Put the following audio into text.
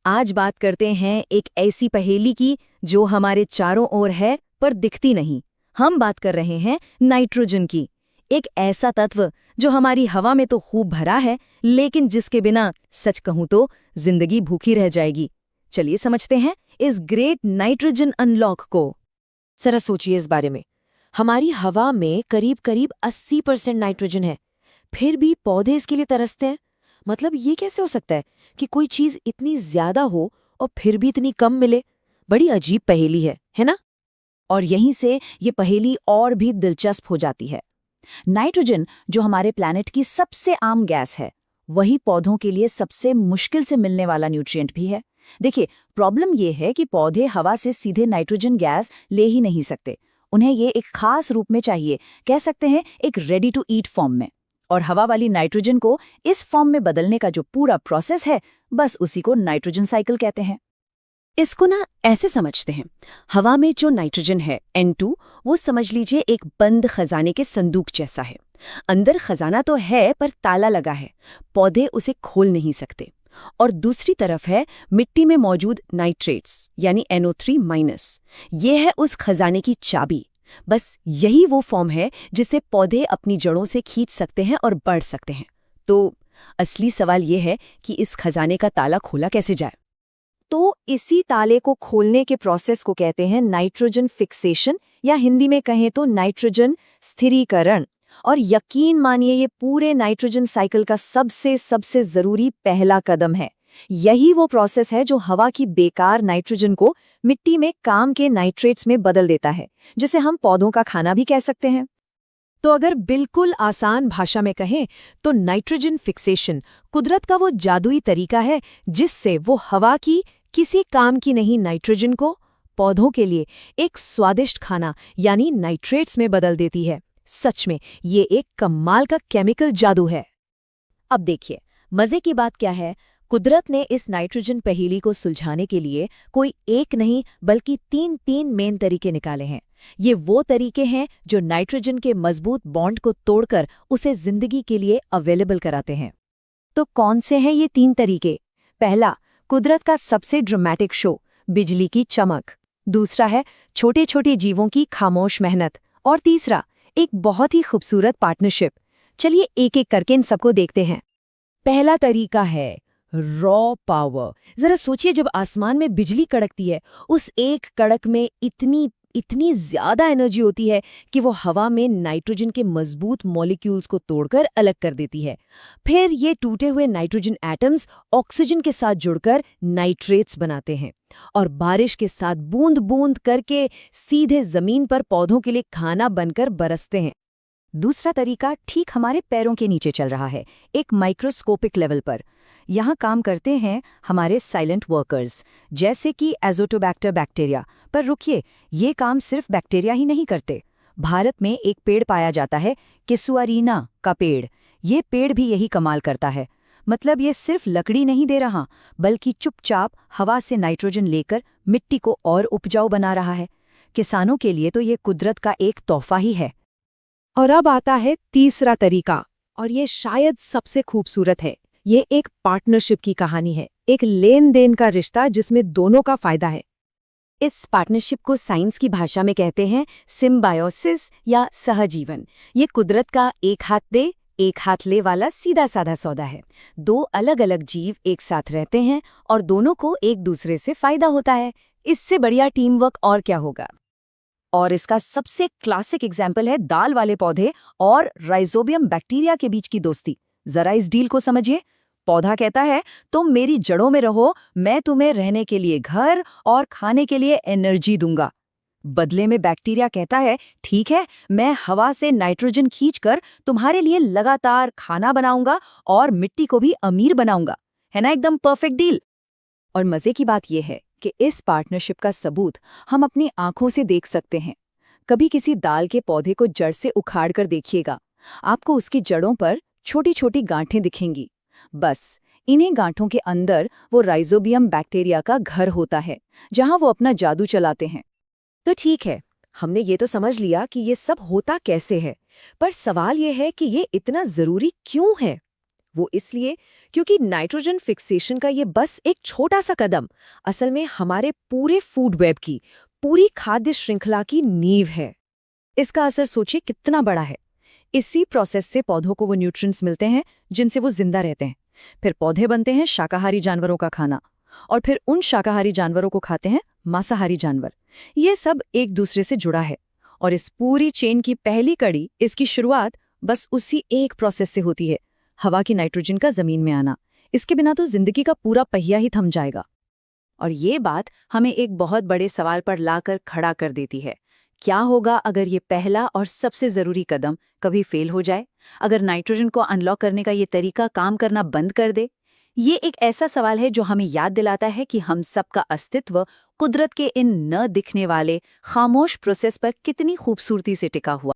आज बात करते हैं एक ऐसी पहेली की जो हमारे चारों ओर है पर दिखती नहीं। हम बात कर रहे हैं नाइट्रोजन की। एक ऐसा तत्व जो हमारी हवा में तो खूब भरा है, लेकिन जिसके बिना सच कहूं तो जिंदगी भूखी रह जाएगी। चलिए समझते हैं इस ग्रेट नाइट्रोजन अनलॉक को। जरा सोचिए इस बारे में। हमारी हवा में करीब करीब 80% नाइट्रोजन है, फिर भी पौधे इसके लिए तरसते हैं। मतलब ये कैसे हो सकता है कि कोई चीज इतनी ज्यादा हो और फिर भी इतनी कम मिले? बड़ी अजीब पहेली है ना? और यहीं से ये पहेली और भी दिलचस्प हो जाती है। नाइट्रोजन, जो हमारे प्लैनेट की सबसे आम गैस है, वही पौधों के लिए सबसे मुश्किल से मिलने वाला न्यूट्रिएंट भी है। देखिए, प्रॉब्लम ये है कि पौधे हवा से सीधे नाइट्रोजन गैस ले ही नहीं सकते। उन्हें ये एक खास रूप में चाहिए, कह सकते हैं एक रेडी टू ईट फॉर्म में। और हवा वाली नाइट्रोजन को इस फॉर्म में बदलने का जो पूरा प्रोसेस है, बस उसी को नाइट्रोजन साइकिल कहते हैं। इसको ना ऐसे समझते हैं, हवा में जो नाइट्रोजन है N2, वो समझ लीजिए एक बंद खजाने के संदूक जैसा है। अंदर खजाना तो है पर ताला लगा है, पौधे उसे खोल नहीं सकते। और दूसरी तरफ है मिट्टी में मौजूद नाइट्रेट्स यानी NO3-। ये है उस खजाने की चाबी। बस यही वो फॉर्म है जिसे पौधे अपनी जड़ों से खींच सकते हैं और बढ़ सकते हैं। तो असली सवाल ये है कि इस खजाने का ताला खोला कैसे जाए। तो इसी ताले को खोलने के प्रोसेस को कहते हैं नाइट्रोजन फिक्सेशन, या हिंदी में कहें तो नाइट्रोजन स्थिरीकरण। और यकीन मानिए, ये पूरे नाइट्रोजन साइकिल का सबसे जरूरी पहला कदम है। यही वो प्रोसेस है जो हवा की बेकार नाइट्रोजन को मिट्टी में काम के नाइट्रेट्स में बदल देता है, जिसे हम पौधों का खाना भी कह सकते हैं। तो अगर बिल्कुल आसान भाषा में कहें तो नाइट्रोजन फिक्सेशन कुदरत का वो जादुई तरीका है जिससे वो हवा की किसी काम की नहीं नाइट्रोजन को पौधों के लिए एक स्वादिष्ट खाना यानी नाइट्रेट्स में बदल देती है। सच में ये एक कमाल का केमिकल जादू है। अब देखिए, मजे की बात क्या है, कुदरत ने इस नाइट्रोजन पहेली को सुलझाने के लिए कोई एक नहीं बल्कि तीन मेन तरीके निकाले हैं। ये वो तरीके हैं जो नाइट्रोजन के मजबूत बॉन्ड को तोड़कर उसे जिंदगी के लिए अवेलेबल कराते हैं। तो कौन से हैं ये 3 तरीके? पहला, कुदरत का सबसे ड्रामेटिक शो, बिजली की चमक। दूसरा है छोटे छोटे जीवों की खामोश मेहनत। और तीसरा, एक बहुत ही खूबसूरत पार्टनरशिप। चलिए एक एक करके इन सबको देखते हैं। पहला तरीका है रॉ पावर। जरा सोचिए, जब आसमान में बिजली कड़कती है, उस एक कड़क में इतनी ज्यादा एनर्जी होती है कि वो हवा में नाइट्रोजन के मजबूत मॉलिक्यूल्स को तोड़कर अलग कर देती है। फिर ये टूटे हुए नाइट्रोजन एटम्स ऑक्सीजन के साथ जुड़कर नाइट्रेट्स बनाते हैं और बारिश के साथ बूंद बूंद करके सीधे जमीन पर पौधों के लिए खाना बनकर बरसते हैं। दूसरा तरीका ठीक हमारे पैरों के नीचे चल रहा है, एक माइक्रोस्कोपिक लेवल पर। यहाँ काम करते हैं हमारे साइलेंट वर्कर्स, जैसे कि एजोटोबैक्टर बैक्टीरिया। पर रुकिए, ये काम सिर्फ बैक्टीरिया ही नहीं करते। भारत में एक पेड़ पाया जाता है, केसुआरीना का पेड़। ये पेड़ भी यही कमाल करता है। मतलब ये सिर्फ लकड़ी नहीं दे रहा, बल्कि चुपचाप हवा से नाइट्रोजन लेकर मिट्टी को और उपजाऊ बना रहा है। किसानों के लिए तो ये कुदरत का एक तोहफा ही है। और अब आता है तीसरा तरीका, और ये शायद सबसे खूबसूरत है। ये एक पार्टनरशिप की कहानी है, एक लेन देन का रिश्ता जिसमें दोनों का फायदा है। इस पार्टनरशिप को साइंस की भाषा में कहते हैं सिम्बायोसिस या सहजीवन। ये कुदरत का एक हाथ दे एक हाथ ले वाला सीधा साधा सौदा है। 2 अलग अलग जीव एक साथ रहते हैं और दोनों को एक दूसरे से फायदा होता है। इससे बढ़िया टीम वर्क और क्या होगा। और इसका सबसे क्लासिक एग्जाम्पल है दाल वाले पौधे और राइजोबियम बैक्टीरिया के बीच की दोस्ती। जरा इस डील को समझिए। पौधा कहता है, तुम मेरी जड़ों में रहो, मैं तुम्हें रहने के लिए घर और खाने के लिए एनर्जी दूंगा। बदले में बैक्टीरिया कहता है, ठीक है, मैं हवा से नाइट्रोजन खींचकर तुम्हारे लिए लगातार खाना बनाऊंगा और मिट्टी को भी अमीर बनाऊंगा। है ना एकदम परफेक्ट डील। और मजे की बात यह है कि इस पार्टनरशिप का सबूत हम अपनी आंखों से देख सकते हैं। कभी किसी दाल के पौधे को जड़ से उखाड़ कर देखिएगा, आपको उसकी जड़ों पर छोटी छोटी गांठें दिखेंगी। बस इन्हीं गांठों के अंदर वो राइजोबियम बैक्टीरिया का घर होता है, जहां वो अपना जादू चलाते हैं। तो ठीक है, हमने ये तो समझ लिया कि ये सब होता कैसे है, पर सवाल ये है कि ये इतना जरूरी क्यों है। वो इसलिए क्योंकि नाइट्रोजन फिक्सेशन का ये बस एक छोटा सा कदम असल में हमारे पूरे फूड वेब की, पूरी खाद्य श्रृंखला की नींव है। इसका असर सोचिए कितना बड़ा है। इसी प्रोसेस से पौधों को वो न्यूट्रिएंट्स मिलते हैं जिनसे वो जिंदा रहते हैं। फिर पौधे बनते हैं शाकाहारी जानवरों का खाना, और फिर उन शाकाहारी जानवरों को खाते हैं मांसाहारी जानवर। ये सब एक दूसरे से जुड़ा है, और इस पूरी चेन की पहली कड़ी, इसकी शुरुआत बस उसी एक प्रोसेस से होती है, हवा की नाइट्रोजन का जमीन में आना। इसके बिना तो जिंदगी का पूरा पहिया ही थम जाएगा। और ये बात हमें एक बहुत बड़े सवाल पर लाकर खड़ा कर देती है। क्या होगा अगर ये पहला और सबसे ज़रूरी कदम कभी फेल हो जाए? अगर नाइट्रोजन को अनलॉक करने का ये तरीका काम करना बंद कर दे? ये एक ऐसा सवाल है जो हमें याद दिलाता है कि हम सबका अस्तित्व कुदरत के इन न दिखने वाले खामोश प्रोसेस पर कितनी खूबसूरती से टिका हुआ